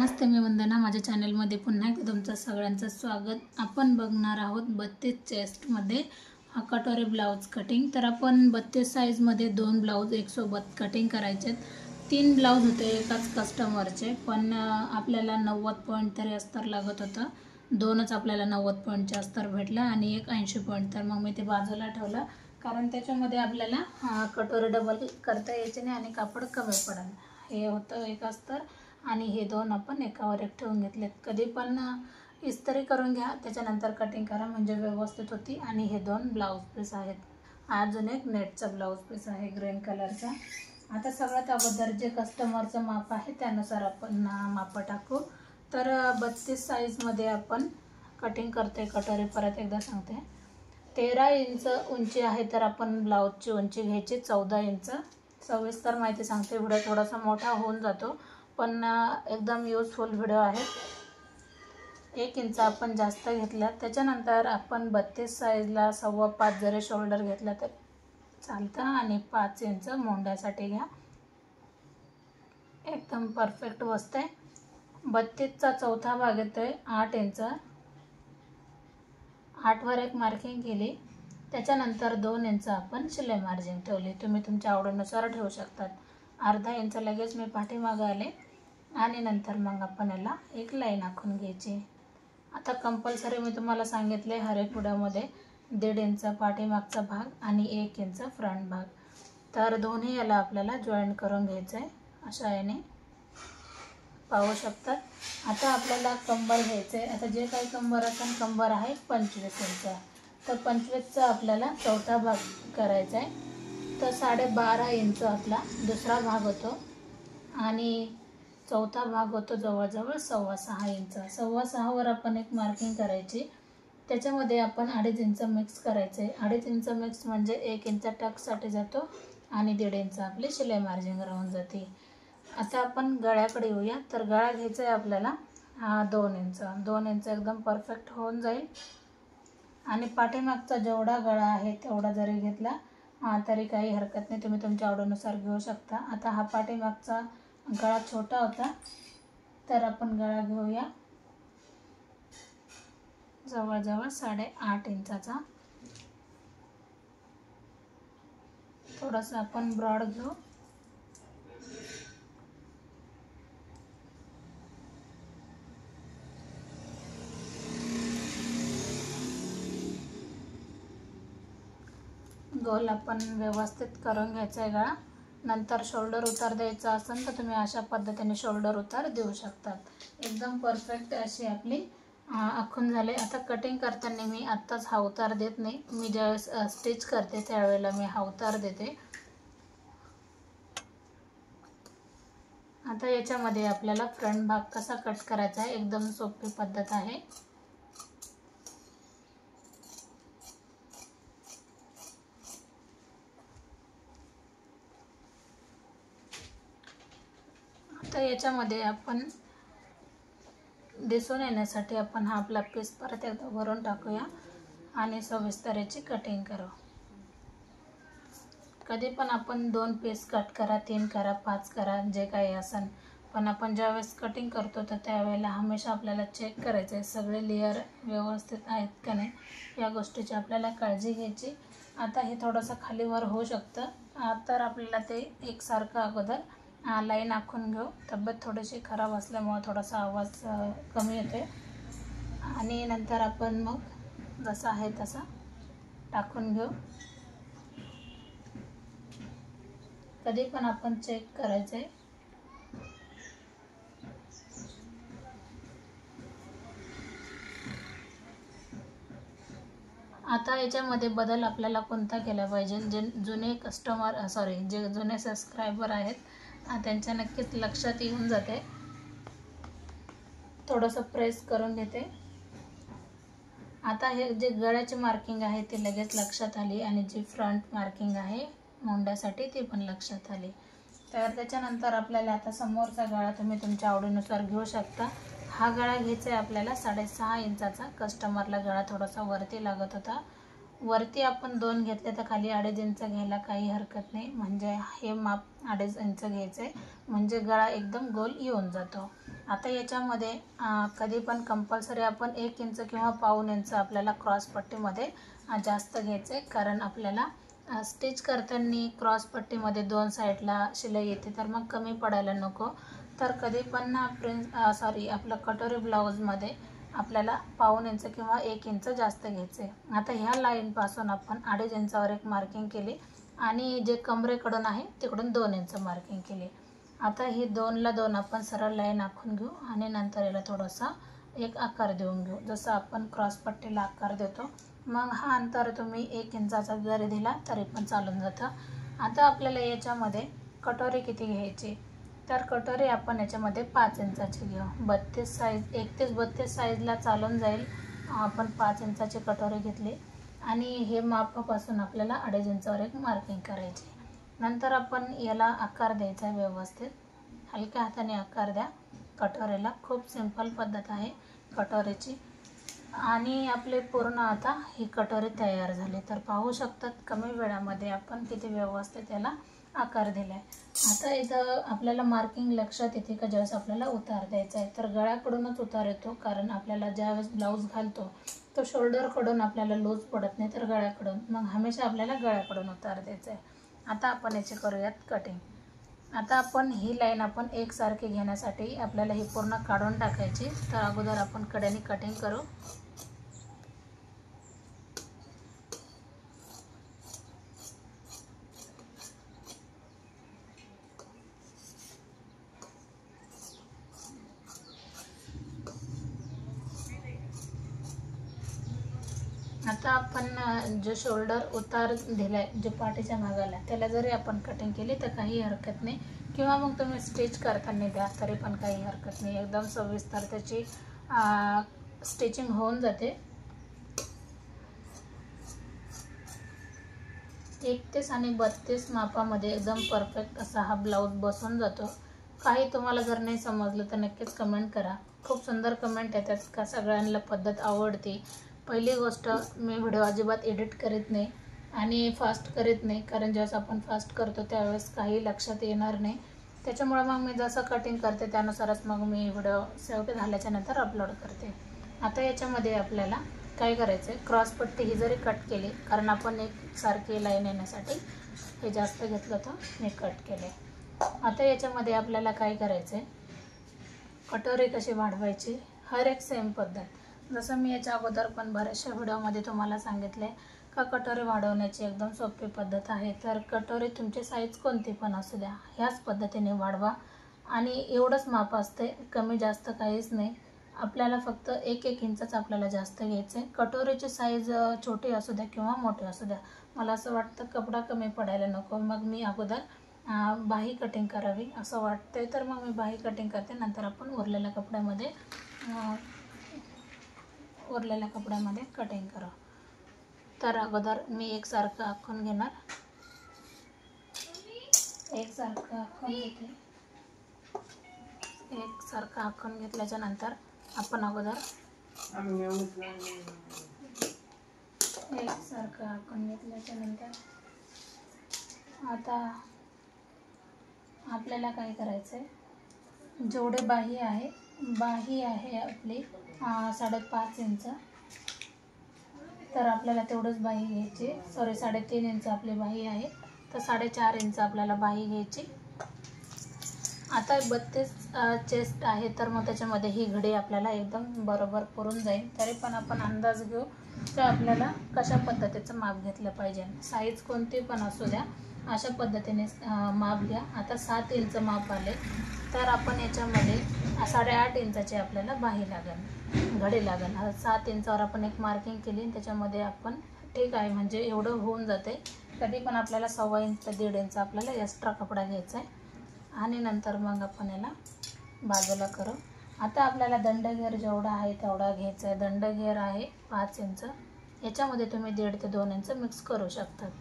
नमस्ते, मी वंदना. माझ्या चॅनलमध्ये पुन्हा एकदा तुमचं सगळ्यांचं स्वागत. आपण बघणार आहोत 32 चेस्टमध्ये कटोरी ब्लाउज कटिंग. तर आपण 32 साईजमध्ये 2 ब्लाउज एकसोबत कटिंग करायचे. 3 ब्लाउज होते एकाच कस्टमरचे, पण आपल्याला 90 पॉईंट तरी अस्तर लागत होतं. 2च आपल्याला 90 पॉईंटचे अस्तर भेटलं आणि एक 80 पॉईंट. तर मग मी ते बाजूला ठेवलं, कारण त्याच्यामध्ये आपल्याला कटोरी डबल करता यायचे नाही आणि कापड कमी पडेल. हे होतं एक अस्तर आणि हे 2 आपण एकावर एक ठेवून घेतलेत. कधी पण इस्त्री करून घ्या, त्याच्यानंतर कटिंग करा, म्हणजे व्यवस्थित होती. आणि हे 2 ब्लाऊज पीस आहेत. अजून एक नेटचा ब्लाऊज पीस आहे ग्रीन कलरचा. आता सगळ्यात अगोदर जे कस्टमरचं माप आहे त्यानुसार आपण माप टाकू. तर 32 साईजमध्ये आपण कटिंग करते कटोरी. परत एकदा सांगते, 13 इंच उंची आहे, तर आपण ब्लाऊजची उंची घ्यायची 14 इंच. सविस्तर माहिती सांगते, व्हिडिओ थोडासा मोठा होऊन जातो, पण एकदम यूजफुल व्हिडिओ आहे. 1 इंच आपण जास्त घेतला. त्याच्यानंतर आपण 32 साईजला 5.25 जरी शोल्डर घेतला तर चालतं आणि 5 इंच मोंड्यासाठी घ्या, एकदम परफेक्ट बसते. 32चा चौथा भाग येतोय 8 इंच. 8वर एक मार्किंग केली. त्याच्यानंतर 2 इंच आपण शिलाई मार्जिन ठेवली. तुम्ही तुमच्या आवडीनुसार ठेवू शकतात. अर्धा इंच लगेच मी पाठीमागं आले आणि नंतर मग आपण याला एक लाईन आखून घ्यायची. आता कंपल्सरी मी तुम्हाला सांगितले, हर एक व्हिडिओमध्ये 1.5 इंच पाठीमागचा भाग आणि 1 इंच फ्रंट भाग. तर दोन्ही याला आपल्याला जॉईंट करून घ्यायचं आहे. अशा याने पाहू शकतात. आता आपल्याला कंबर घ्यायचं आहे. आता जे काही कंबर असेल, कंबर आहे 25 इंच, तर 25चा आपल्याला चौथा भाग करायचा आहे. तर 12.5 इंच आपला दुसरा भाग होतो आणि चौथा भाग होतो जवळजवळ 6.25 इंच. 6.25वर आपण एक मार्किंग करायची. त्याच्यामध्ये आपण 2.5 इंच मिक्स करायचे. 2.5 इंच मिक्स म्हणजे 1 इंच टक्ससाठी जातो आणि 1.5 इंच आपली शिलाई मार्जिन राहून जाते. आता आपण गळ्याकडे येऊया. तर गळा घ्यायचा आहे आपल्याला 2 इंच. 2 इंच एकदम परफेक्ट होऊन जाईल. आणि पाठीमागचा जेवढा गळा आहे तेवढा जरी घेतला तरी काही हरकत नाही, तुम्ही तुमच्या आवडीनुसार घेऊ शकता. आता हा पाठीमागचा गळा छोटा होता, तर आपण गळा घेऊया जवळजवळ 8.5 इंचाचा. थोडंसं आपण ब्रॉड घेऊ. गोल आपण व्यवस्थित करून घ्यायचा आहे गळा. नंतर शोल्डर उतार द्यायचा असेल तर तुम्ही अशा पद्धतीने शोल्डर उतार देऊ शकतात. एकदम परफेक्ट अशी आपली आखून झाले. आता कटिंग करताना मी आत्ताच हा उतार देत नाही, मी ज्यावेळेस स्टिच करते त्यावेळेला मी हा उतार देते. आता याच्यामध्ये आपल्याला फ्रंट भाग कसा कट करायचा आहे, एकदम सोपी पद्धत आहे. आता याच्यामध्ये आपण दिसून येण्यासाठी आपण हा आपला पीस परत एकदा भरून टाकूया आणि सविस्तर याची कटिंग करू. कधी पण आपण 2 पीस कट करा, 3 करा, 5 करा, जे काही असेल, पण आपण ज्यावेळेस कटिंग करतो तर त्यावेळेला हमेशा आपल्याला चेक करायचं आहे सगळे लेयर व्यवस्थित आहेत का नाही, या गोष्टीची आपल्याला काळजी घ्यायची. आता हे थोडंसं खालीवर होऊ शकतं, तर आपल्याला ते एकसारखं अगोदर लाईन आखून घेऊ. तब्येत थोडीशी खराब असल्यामुळे थोडासा आवाज कमी येते. आणि नंतर आपण मग जसं आहे तसं टाकून घेऊ. कधी पण आपण चेक करायचं आहे. आता याच्यामध्ये बदल आपल्याला कोणता केला पाहिजे, जे जुने जे जुने सबस्क्रायबर आहेत त्यांच्या नक्कीच लक्षात येऊन जाते. थोडंसं प्रेस करून घेते. आता हे जे गळ्याची मार्किंग आहे ती लगेच लक्षात आली आणि जी फ्रंट मार्किंग आहे मोंड्यासाठी ती पण लक्षात आली. तर त्याच्यानंतर आपल्याला आता समोरचा गळा तुम्ही तुमच्या आवडीनुसार घेऊ शकता. हा गळा घ्यायचा आहे आपल्याला 6.5 इंचाचा. कस्टमरला गळा थोडासा वरती लागत होता, वरती आपण 2 घेतले तर खाली 2.5 इंच घ्यायला काही हरकत नाही. म्हणजे हे माप 2.5 इंच घ्यायचं आहे, म्हणजे गळा एकदम गोल येऊन जातो. आता याच्यामध्ये कधी पण कंपल्सरी आपण 1 इंच किंवा पाऊण इंच आपल्याला क्रॉसपट्टीमध्ये जास्त घ्यायचं आहे, कारण आपल्याला स्टिच करताना क्रॉसपट्टीमध्ये 2 साईडला शिलाई येते, तर मग कमी पडायला नको. तर कधी पण आपलं कटोरी ब्लाऊजमध्ये आपल्याला पाऊण इंच किंवा 1 इंच जास्त घ्यायचं आहे. आता ह्या लाईनपासून आपण 2.5 इंचावर एक मार्किंग केली आणि जे कमरेकडून आहे तिकडून 2 इंच मार्किंग केली. आता ही 2ला 2 आपण सरळ लाईन आखून घेऊ आणि नंतर याला थोडासा एक आकार देऊन घेऊ, जसं आपण क्रॉसपट्टीला आकार देतो. मग हा अंतर तुम्ही 1 इंचाचा जरी दिला तरी पण चालून जातं. आता आपल्याला याच्यामध्ये कटोरी किती घ्यायची, तर कटोरी आपण याच्यामध्ये 5 इंचाची घेऊ. 32 साईज 31-32 साईजला चालून जाईल. आपण 5 इंचाची कटोरी घेतली आणि हे मापापासून आपल्याला 2.5 इंचावर एक मार्किंग करायची. नंतर आपण याला आकार द्यायचा व्यवस्थित, हलक्या हाताने आकार द्या कटोरीला. खूप सिंपल पद्धत आहे कटोरीची. आणि आपले पूर्ण आता ही कटोरी तयार झाली. तर पाहू शकतात कमी वेळामध्ये आपण किती व्यवस्थित याला आकार दिला आहे. आता इथं आपल्याला मार्किंग लक्षात येते का ज्यावेळेस आपल्याला उतार द्यायचा आहे, तर गळ्याकडूनच उतार येतो, कारण आपल्याला ज्यावेळेस ब्लाऊज घालतो तो शोल्डरकडून आपल्याला लूज पडत नाही, तर गळ्याकडून. मग हमेशा आपल्याला गळ्याकडून उतार द्यायचा आहे. आता आपण याची करूयात कटिंग. आता आपण ही लाईन आपण एकसारखी घेण्यासाठी आपल्याला ही पूर्ण काढून टाकायची. तर अगोदर आपण कड्याने कटिंग करू. आता आपण जो शोल्डर उतार दिलाय जे पाठीच्या भागाला, त्याला जरी आपण कटिंग केली तर काही हरकत नाही, किंवा मग तुम्ही स्टिच करताना द्या तरी पण काही हरकत नाही. एकदम सविस्तर त्याची स्टिचिंग होऊन जाते. 31 आणि 32 मापामध्ये एकदम परफेक्ट असा हा ब्लाऊज बसून जातो. काही तुम्हाला जर नाही समजलं तर नक्कीच कमेंट करा. खूप सुंदर कमेंट येतात का सगळ्यांना पद्धत आवडते. पहिली गोष्ट, मी व्हिडिओ अजिबात एडिट करीत नाही आणि फास्ट करीत नाही, कारण ज्यावेळेस आपण फास्ट करतो त्यावेळेस काही लक्षात येणार नाही. त्याच्यामुळे मग मी जसं कटिंग करते त्यानुसारच मग मी व्हिडिओ सेव्ह झाल्याच्या नंतर अपलोड करते. आता याच्यामध्ये आपल्याला काय करायचं आहे, क्रॉसपट्टी ही जरी कट केली, कारण आपण एक सारखी लाईन येण्यासाठी हे जास्त घेतलं तर मी कट केले. आता याच्यामध्ये आपल्याला काय करायचं आहे, कटोरी कशी वाढवायची, हर एक सेम पद्धत. जसं मी याच्या अगोदर पण बऱ्याचशा व्हिडिओमध्ये तुम्हाला सांगितले का कटोरी वाढवण्याची एकदम सोपी पद्धत आहे. तर कटोरी तुमची साईज कोणती पण असू द्या, ह्याच पद्धतीने वाढवा. आणि एवढंच माप असते, कमी जास्त काहीच नाही. आपल्याला फक्त 1-1 इंचच आपल्याला जास्त घ्यायचं आहे. कटोरीची साईज छोटी असू द्या किंवा मोठी असू द्या, मला असं वाटतं कपडा कमी पडायला नको. मग मी अगोदर बाही कटिंग करावी असं वाटतंय, तर मग मी बाही कटिंग करते. नंतर आपण उरलेल्या कपड्यामध्ये कटिंग करू. तर अगोदर मी एकसारखं आखून घेणार. एकसारखं आखून घेतल्याच्या नंतर आपण अगोदर एकसारखं आखून घेतल्याच्या नंतर आता आपल्याला काय करायचं आहे, जेवढे बाही आहे आपली 5.5 इंच, तर आपल्याला तेवढंच बाही घ्यायची. 3.5 इंच आपली बाही आहे, तर 4.5 इंच आपल्याला बाही घ्यायची. आता 32 चेस्ट आहे, तर मग त्याच्यामध्ये ही घडी आपल्याला एकदम बरोबर पुरून जाईल. तरी पण आपण अंदाज घेऊ तर आपल्याला कशा पद्धतीचं माप घेतलं पाहिजे. साईज कोणती पण असू द्या, अशा पद्धतीने माप घ्या. आता 7 इंच माप आले, तर आपण याच्यामध्ये 8.5 इंचाची आपल्याला बाही लागेल, घडी लागेल. 7 इंचावर आपण एक मार्किंग केली, त्याच्यामध्ये आपण ठीक आहे म्हणजे एवढं होऊन जाते. कधी पण आपल्याला 1.25 इंच ते 1.5 इंच आपल्याला एक्स्ट्रा कपडा घ्यायचा आहे. आणि नंतर मग आपण याला बाजूला करू. आता आपल्याला दंडघेर जेवढा आहे तेवढा घ्यायचा आहे. दंडघेर आहे 5 इंच, याच्यामध्ये तुम्ही 1.5 ते 2 इंच मिक्स करू शकतात.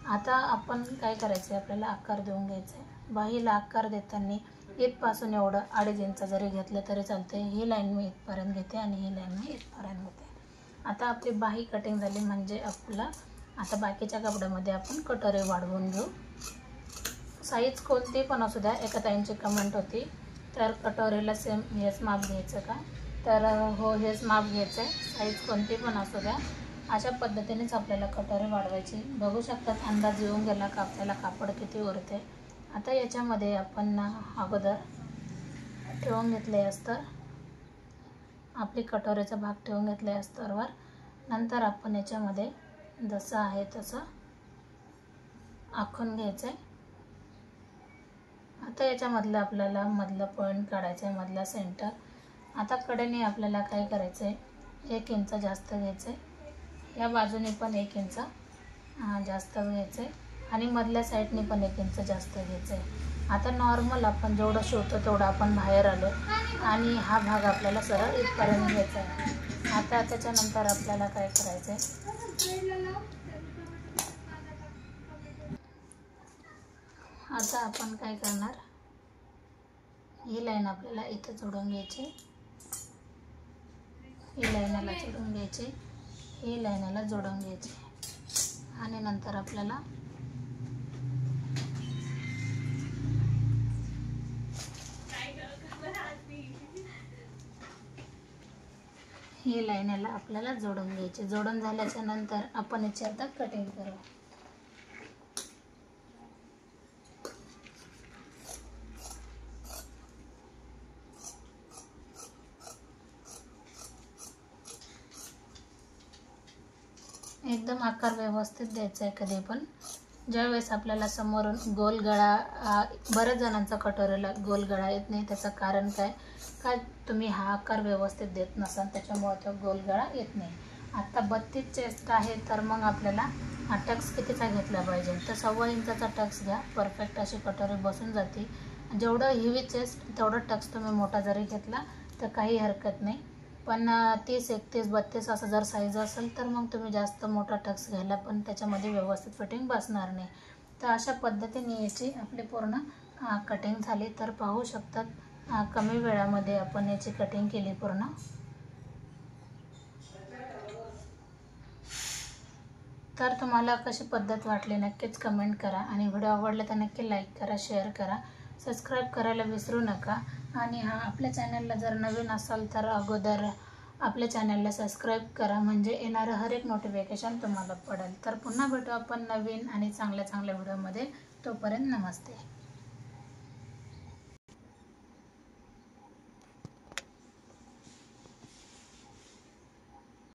आता आपण काय करायचं आहे, आपल्याला आकार देऊन घ्यायचा आहे. बाहीला आकार देताना इथपासून एवढं 2.5 इंच जरी घेतलं तरी चालते. ही लाईन मी इथपर्यंत घेते आणि ही लाईन मी इथपर्यंत घेते. आता आपली बाही कटिंग झाली, म्हणजे आपला आता बाकीच्या कपड्यामध्ये आपण कटोरे वाढवून घेऊ. साईज कोणती पण असू द्या. एका ताईंची कमेंट होती, तर कटोरीला सेम हेच माप घ्यायचं का? तर हो, हेच माप घ्यायचं आहे. साईज कोणती पण असू द्या. अशा पद्धतीनेच आपल्याला कटोरी वाढवायची. बघू शकतात अंदाज येऊन गेला का आपल्याला कापड किती उरते. आता याच्यामध्ये आपण अगोदर ठेवून घेतले अस्तर. आपली कटोरीचा भाग ठेवून घेतले अस्तरवर. नंतर आपण याच्यामध्ये जसं आहे तसं आखून घ्यायचं आहे. आता याच्यामधलं आपल्याला मधलं पॉईंट काढायचं आहे, मधला सेंटर. आता कडेने आपल्याला काय करायचं आहे, 1 इंच जास्त घ्यायचं आहे. या बाजूने पण 1 इंच जास्त घ्यायचं आहे आणि मधल्या साईडने पण 1 इंच जास्त घ्यायचं आहे. आता नॉर्मल आपण जेवढं शिवतो तेवढं आपण बाहेर आलो आणि हा भाग आपल्याला सरळ इथपर्यंत घ्यायचा आहे. आता त्याच्यानंतर आपल्याला काय करायचं आहे, आता आपण काय करणार, ही लाईन आपल्याला इथं जोडून घ्यायची, ही लाईनला जोडून घ्यायची, ही लाईनला जोडून घ्यायची आणि नंतर आपल्याला ही लाईनला आपल्याला जोडून घ्यायची. जोडून झाल्याच्या नंतर आपण याची आता कटिंग करू. एकदम आकार व्यवस्थित द्यायचा आहे. कधी पण ज्यावेळेस आपल्याला समोरून गोल गळा, बऱ्याच जणांचा कटोरीला गोल गळा येत नाही. त्याचं कारण काय तुम्ही हा आकार व्यवस्थित देत नसाल, त्याच्यामुळे तो गोल गळा येत नाही. आता 32 चेस्ट आहे, तर मग आपल्याला टक्स कितीचा घेतला पाहिजे, तर 1.25 इंचाचा टक्स घ्या. परफेक्ट अशी कटोरी बसून जाते. जेवढं हेवी चेस्ट तेवढं टक्स तुम्ही मोठा जरी घेतला तर काही हरकत नाही. पण 30, 31, 32 असं जर साईज असेल तर मग तुम्ही जास्त मोठा टक्स घ्यायला पण त्याच्यामध्ये व्यवस्थित फिटिंग बसणार नाही. तर अशा पद्धतीने याची आपली पूर्ण कटिंग झाली. तर पाहू शकतात कमी वेळामध्ये आपण याची कटिंग केली पूर्ण. तर तुम्हाला कशी पद्धत वाटली नक्कीच कमेंट करा आणि व्हिडिओ आवडला तर नक्की लाईक करा, शेअर करा, सबस्क्राईब करायला विसरू नका. आणि आपल्या चॅनलला जर नवीन असाल तर अगोदर आपल्या चॅनलला सबस्क्राईब करा, म्हणजे येणारं हर एक नोटिफिकेशन तुम्हाला पडेल. तर पुन्हा भेटू आपण नवीन आणि चांगल्या व्हिडिओमध्ये. तोपर्यंत नमस्ते.